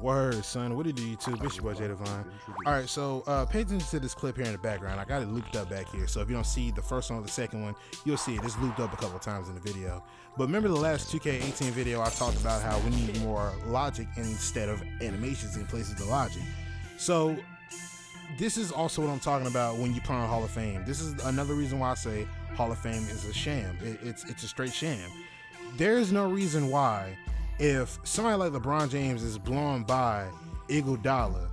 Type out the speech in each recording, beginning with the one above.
Word, son. What did you do, YouTube? It's your boy Jay Divine. All right, so pay attention to this clip here in the background. I got it looped up back here, so if you don't see the first one or the second one, you'll see it. It's looped up a couple of times in the video. But remember the last 2K18 video, I talked about how we need more logic instead of animations in places of logic. So this is also what I'm talking about when you play on Hall of Fame. This is another reason why I say Hall of Fame is a sham. It's a straight sham. There is no reason why, if somebody like LeBron James is blowing by Iguodala,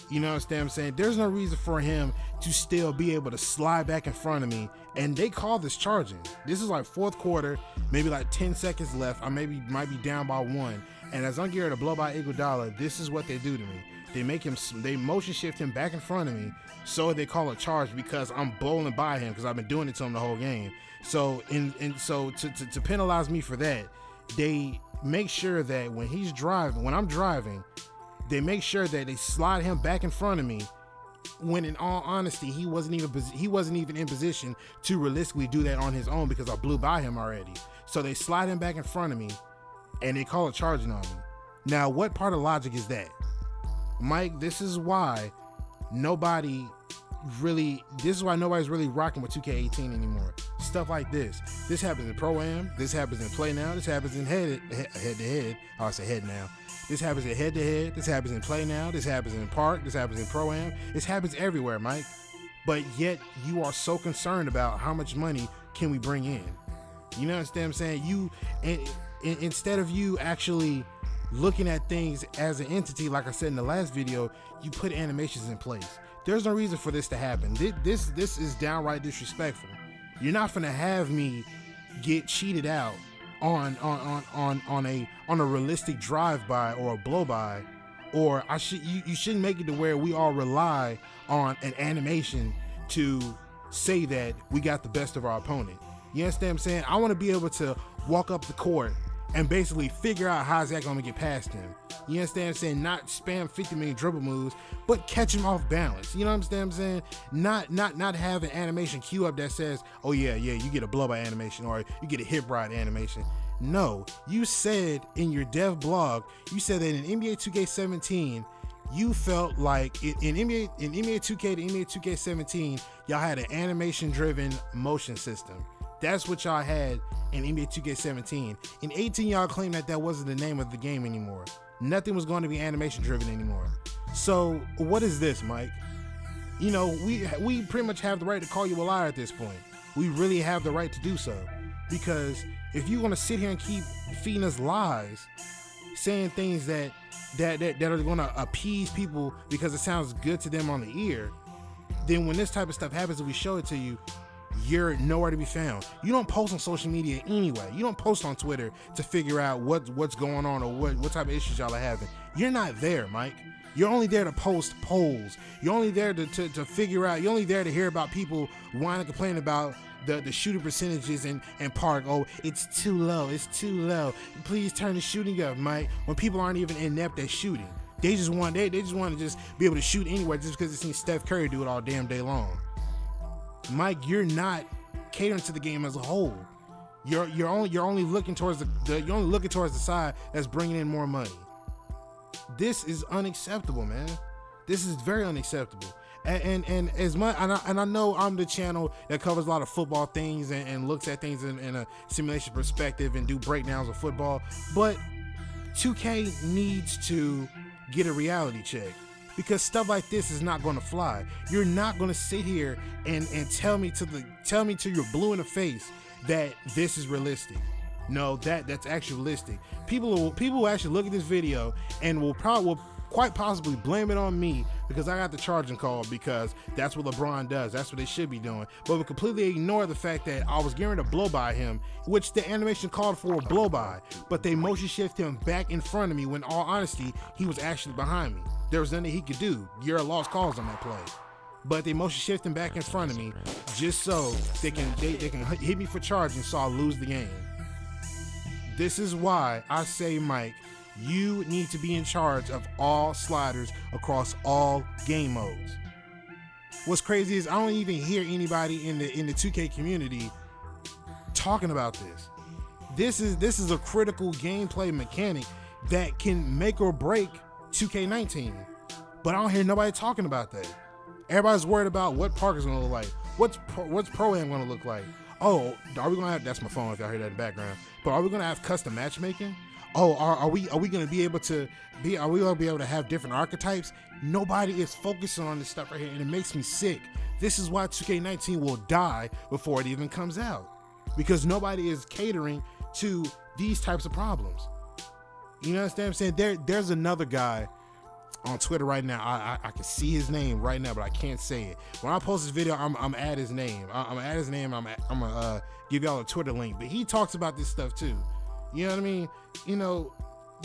you know what I'm saying? There's no reason for him to still be able to slide back in front of me. And they call this charging. This is like fourth quarter, maybe like 10 seconds left. I might be down by one. And as I'm getting to blow by Iguodala, this is what they do to me. They motion shift him back in front of me, so they call it charge because I'm bowling by him because I've been doing it to him the whole game. So to penalize me for that, they make sure that when I'm driving, they make sure that they slide him back in front of me, when in all honesty, he wasn't even in position to realistically do that on his own because I blew by him already. So they slide him back in front of me and they call it charging on me. Now, what part of logic is that? Mike, this is why nobody's really rocking with 2K18 anymore. Stuff like this. This happens in Pro-Am. This happens in Play Now. This happens in head-to-head. I'll say head now. This happens in head-to-head. This happens in Play Now. This happens in Park. This happens in Pro-Am. This happens everywhere, Mike. But yet you are so concerned about how much money can we bring in. You know what I'm saying? Instead of you actually looking at things as an entity, like I said in the last video, you put animations in place. There's no reason for this to happen. This is downright disrespectful. You're not gonna have me get cheated out on a realistic drive-by or a blow-by, or you shouldn't make it to where we all rely on an animation to say that we got the best of our opponent. You understand what I'm saying? I want to be able to walk up the court and basically figure out how is that going to get past him. You understand what I'm saying? Not spam 50 million dribble moves, but catch him off balance. You know what I'm saying? Not have an animation queue up that says, oh yeah, you get a blow by animation or you get a hip ride animation. No, you said in your dev blog, you said that in NBA 2K17, you felt like in NBA 2K to NBA 2K17, y'all had an animation driven motion system. That's what y'all had in NBA 2K17. In 18, y'all claimed that wasn't the name of the game anymore. Nothing was going to be animation driven anymore. So what is this, Mike? You know, we pretty much have the right to call you a liar at this point. We really have the right to do so. Because if you want to sit here and keep feeding us lies, saying things that are going to appease people because it sounds good to them on the ear, then when this type of stuff happens and we show it to you, you're nowhere to be found. You don't post on social media anyway. You don't post on Twitter to figure out what's going on or what type of issues y'all are having. You're not there, Mike. You're only there to post polls. You're only there to figure out. You're only there to hear about people whining and complaining about the shooting percentages and Park. Oh, it's too low. It's too low. Please turn the shooting up, Mike. When people aren't even inept at shooting, they just want to just be able to shoot anywhere just because they seen Steph Curry do it all damn day long. Mike, you're not catering to the game as a whole. You're only looking towards the side that's bringing in more money. This is unacceptable, man. This is very unacceptable. And as much and I know I'm the channel that covers a lot of football things and looks at things in a simulation perspective and do breakdowns of football, but 2K needs to get a reality check. Because stuff like this is not going to fly. You're not going to sit here and tell me till you're blue in the face that this is realistic. No, that's actually realistic. People will actually look at this video and will quite possibly blame it on me because I got the charging call because that's what LeBron does. That's what they should be doing. But we completely ignore the fact that I was getting to blow by him, which the animation called for a blow by, but they motion shift him back in front of me when, in all honesty, he was actually behind me. There was nothing he could do. You're a lost cause on that play. But they motion shift him back in front of me just so they can hit me for charging so I'll lose the game. This is why I say, Mike, you need to be in charge of all sliders across all game modes. What's crazy is I don't even hear anybody in the 2K community talking about this. This is a critical gameplay mechanic that can make or break 2K19. But I don't hear nobody talking about that. Everybody's worried about what Parker's gonna look like. What's Pro-Am gonna look like? Oh, are we gonna have, that's my phone if y'all hear that in the background, but are we gonna have custom matchmaking? Oh, are we gonna be able to have different archetypes? Nobody is focusing on this stuff right here, and it makes me sick. This is why 2K19 will die before it even comes out, because nobody is catering to these types of problems. You understand what I'm saying? There's another guy on Twitter right now. I can see his name right now, but I can't say it. When I post this video, I'm at his name. I'm gonna add his name. I'm gonna give y'all a Twitter link. But he talks about this stuff too. You know what I mean? You know,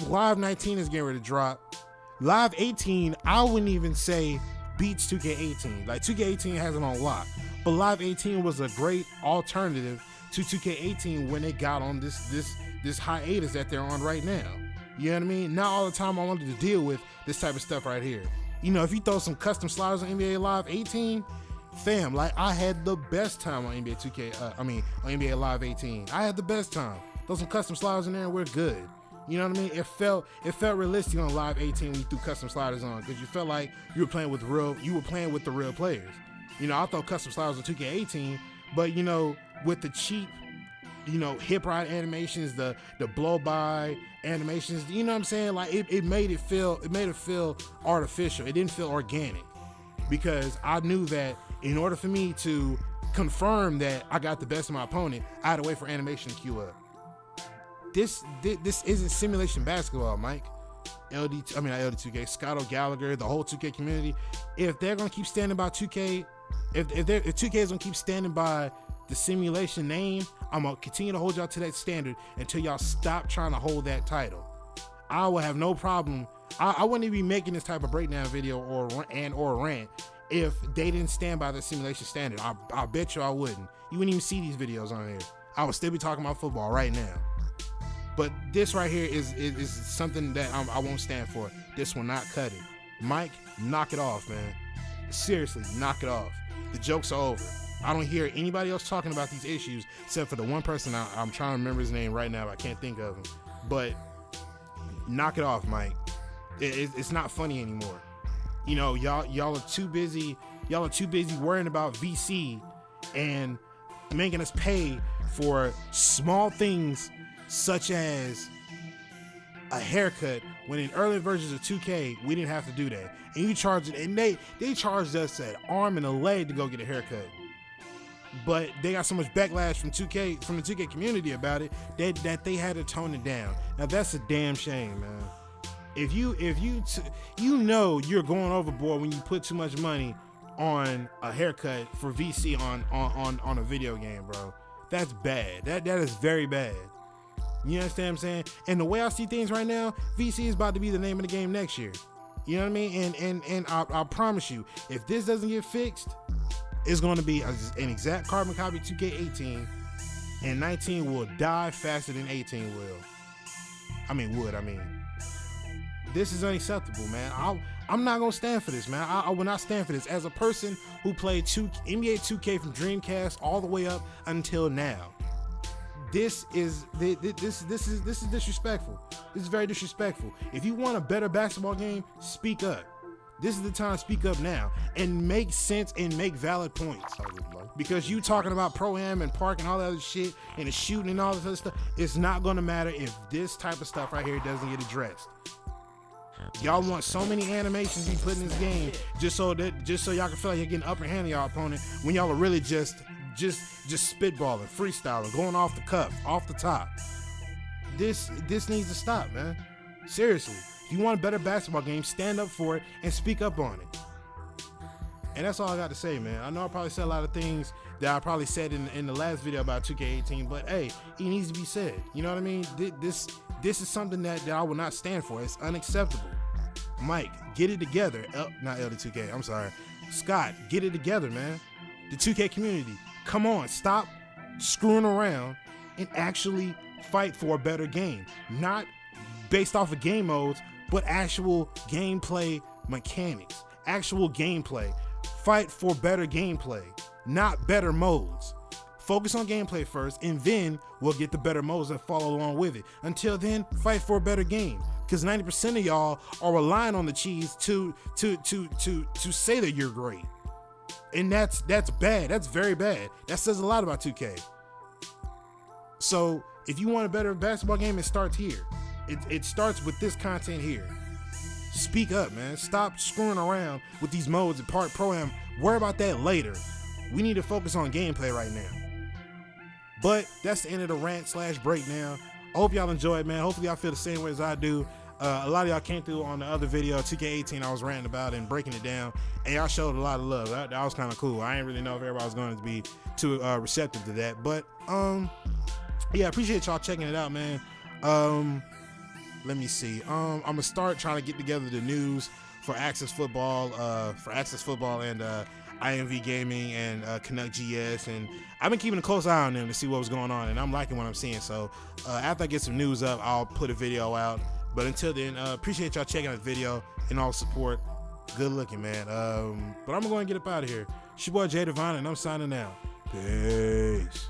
Live 19 is getting ready to drop. Live 18, I wouldn't even say beats 2K18. Like 2K18 has it on lock, but Live 18 was a great alternative to 2K18 when they got on this hiatus that they're on right now. You know what I mean? Not all the time I wanted to deal with this type of stuff right here. You know, if you throw some custom sliders on NBA Live 18, fam, like I had the best time on NBA 2K, on NBA Live 18. I had the best time. Throw some custom sliders in there and we're good. You know what I mean? It felt realistic on Live 18 when you threw custom sliders on, because you felt like you were playing with the real players. You know, I throw custom sliders on 2K18, but you know, with the cheap, you know, hip ride animations, the blow by animations, you know what I'm saying? Like it made it feel artificial. It didn't feel organic, because I knew that in order for me to confirm that I got the best of my opponent, I had to wait for animation to queue up. This isn't simulation basketball, Mike. Not LD2K, Scotto Gallagher, the whole 2K community. If they're gonna keep standing by 2K, if 2K is gonna keep standing by the simulation name, I'm gonna continue to hold y'all to that standard until y'all stop trying to hold that title. I will have no problem. I wouldn't even be making this type of breakdown video or rant if they didn't stand by the simulation standard. I bet you I wouldn't. You wouldn't even see these videos on here. I would still be talking about football right now. But this right here is something that I won't stand for. This will not cut it. Mike, knock it off, man. Seriously, knock it off. The jokes are over. I don't hear anybody else talking about these issues except for the one person I'm trying to remember his name right now. I can't think of him. But knock it off, Mike. It's not funny anymore. You know, y'all are too busy. Y'all are too busy worrying about VC and making us pay for small things such as a haircut, when in early versions of 2K we didn't have to do that, and you charged it, and they charged us an arm and a leg to go get a haircut. But they got so much backlash from the 2K community about it that they had to tone it down. Now that's a damn shame, man. If you know you're going overboard when you put too much money on a haircut for VC on a video game, bro. That's bad. That is very bad. You understand what I'm saying? And the way I see things right now, VC is about to be the name of the game next year. You know what I mean? And I promise you, if this doesn't get fixed, it's going to be an exact carbon copy of 2K18, and 19 will die faster than 18 will. I mean, this is unacceptable, man. I'm not going to stand for this, man. I will not stand for this. As a person who played NBA 2K from Dreamcast all the way up until now, this is disrespectful. This is very disrespectful. If you want a better basketball game, speak up. This is the time to speak up now and make sense and make valid points. Because you talking about Pro-Am and Park and all that other shit and the shooting and all this other stuff, it's not going to matter if this type of stuff right here doesn't get addressed. Y'all want so many animations you put in this game just so y'all can feel like you're getting upper hand of y'all opponent, when y'all are really just spitballing, freestyling, going off the cuff, off the top. This needs to stop, man. Seriously. If you want a better basketball game, stand up for it and speak up on it. And that's all I got to say, man. I know I probably said a lot of things that I probably said in the last video about 2K18, but hey, it needs to be said. You know what I mean? This is something that I will not stand for. It's unacceptable. Mike, get it together. Not LD2K, I'm sorry. Scott, get it together, man. The 2K community, come on, stop screwing around and actually fight for a better game. Not based off of game modes, but actual gameplay mechanics, actual gameplay. Fight for better gameplay, not better modes. Focus on gameplay first, and then we'll get the better modes that follow along with it. Until then, fight for a better game. because 90% of y'all are relying on the cheese to say that you're great. And that's bad. That's very bad. That says a lot about 2K. So if you want a better basketball game, it starts here. It starts with this content here. Speak up, man. Stop screwing around with these modes and part pro-am. Worry about that later. We need to focus on gameplay right now. But that's the end of the rant/breakdown. I hope y'all enjoyed, man. Hopefully y'all feel the same way as I do. A lot of y'all came through on the other video, 2K18, I was ranting about and breaking it down, and y'all showed a lot of love. That was kind of cool. I didn't really know if everybody was going to be too receptive to that, but yeah, I appreciate y'all checking it out, man. Let me see. I'm gonna start trying to get together the news for Access Football, and IMV Gaming and Canuck GS, and I've been keeping a close eye on them to see what was going on, and I'm liking what I'm seeing. So after I get some news up, I'll put a video out. But until then, appreciate y'all checking out the video and all the support. Good looking, man. But I'm gonna go and get up out of here. It's your boy Jay Divine, and I'm signing out. Peace.